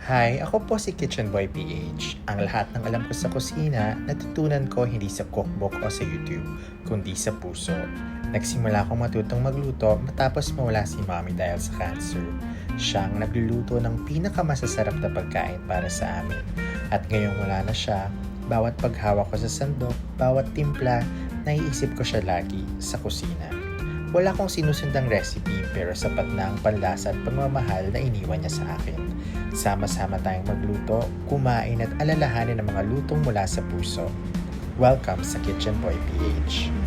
Hi, ako po si Kitchen Boy PH. Ang lahat ng alam ko sa kusina, natutunan ko hindi sa cookbook o sa YouTube, kundi sa puso. Nagsimula akong matutong magluto matapos mawala si mommy dahil sa cancer. Siyang nagluluto ng pinakamasasarap na pagkain para sa amin. At ngayong wala na siya, bawat paghawak ko sa sandok, bawat timpla, naiisip ko siya lagi sa kusina. Wala akong sinusundang recipe pero sapat na ang panlasa at pagmamahal na iniwan niya sa akin. Sama-sama tayong magluto, kumain at alalahanin ang mga lutong mula sa puso. Welcome sa Kitchen Boy PH.